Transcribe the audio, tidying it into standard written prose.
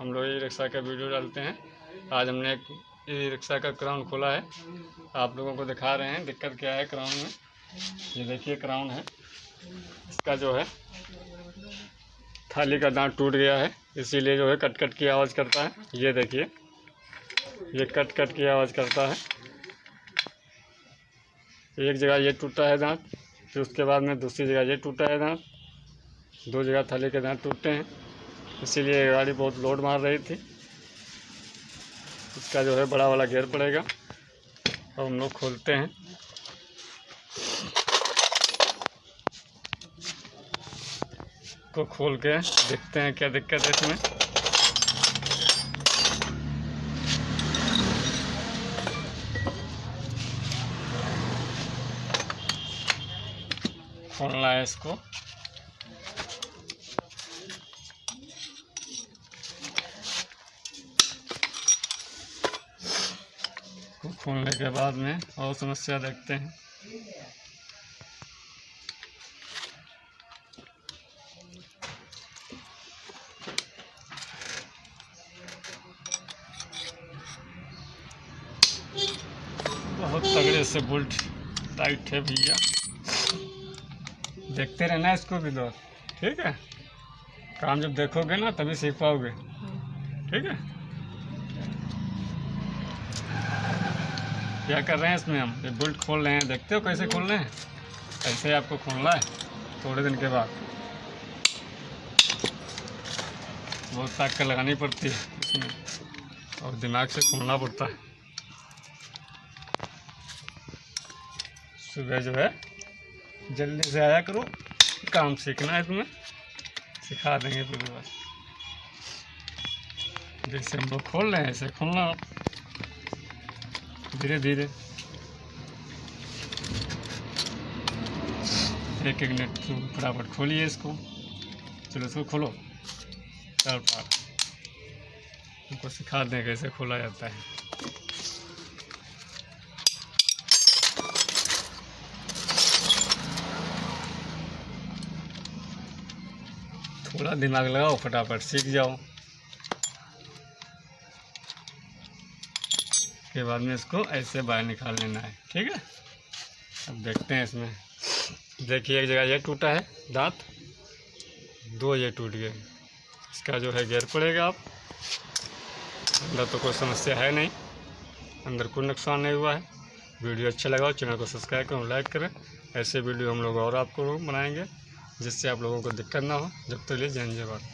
हम लोग e rickshaw का वीडियो डालते हैं। आज हमने एक ई रिक्शा का क्राउन खोला है, आप लोगों को दिखा रहे हैं दिक्कत क्या है क्राउन में। ये देखिए क्राउन है, इसका जो है थाली का दांत टूट गया है, इसीलिए जो है कट कट की आवाज़ करता है। ये देखिए, ये कट कट की आवाज़ करता है। एक जगह ये टूटा है दांत, फिर उसके बाद में दूसरी जगह ये टूटा है दांत, 2 जगह थाली के दांत टूटे हैं, इसीलिए गाड़ी बहुत लोड मार रही थी। इसका जो है बड़ा वाला गियर पड़ेगा। अब हम लोग खोलते हैं। को खोल के देखते हैं क्या दिक्कत है इसमें। खोलना है इसको। खोलने के बाद में और समस्या देखते हैं। बहुत तगड़े से बोल्ट टाइट है भैया, देखते रहना इसको भी दो, ठीक है। काम जब देखोगे ना तभी सीख पाओगे, ठीक है। क्या कर रहे हैं इसमें हम, ये बोल्ट खोल रहे हैं, देखते हो कैसे खोल रहे हैं। ऐसे ही आपको खोलना है थोड़े दिन के बाद। बहुत ताकत लगानी पड़ती है इसमें और दिमाग से खोलना पड़ता है। सुबह जो है जल्दी से आया करो, काम सीखना है तुम्हें, सिखा देंगे पूरी बात। जैसे हम लोग खोल रहे हैं ऐसे खोलना आप, धीरे धीरे, एक एक मिनट फटाफट खोलिए इसको। चलो इसको खोलो, चार पार उनको सिखा दें कैसे खोला जाता है। थोड़ा दिमाग लगाओ, फटाफट सीख जाओ। के बाद में इसको ऐसे बाहर निकाल लेना है, ठीक है। अब देखते हैं इसमें, देखिए एक जगह ये टूटा है दांत, 2 ये टूट गए। इसका जो है गियर पड़ेगा। आप अंदर तो कोई समस्या है नहीं, अंदर कोई नुकसान नहीं हुआ है। वीडियो अच्छा लगा हो चैनल को सब्सक्राइब करें, लाइक करें। ऐसे वीडियो हम लोग और आपको बनाएंगे जिससे आप लोगों को दिक्कत ना हो। जब तक के लिए जय हिंद जय भारत।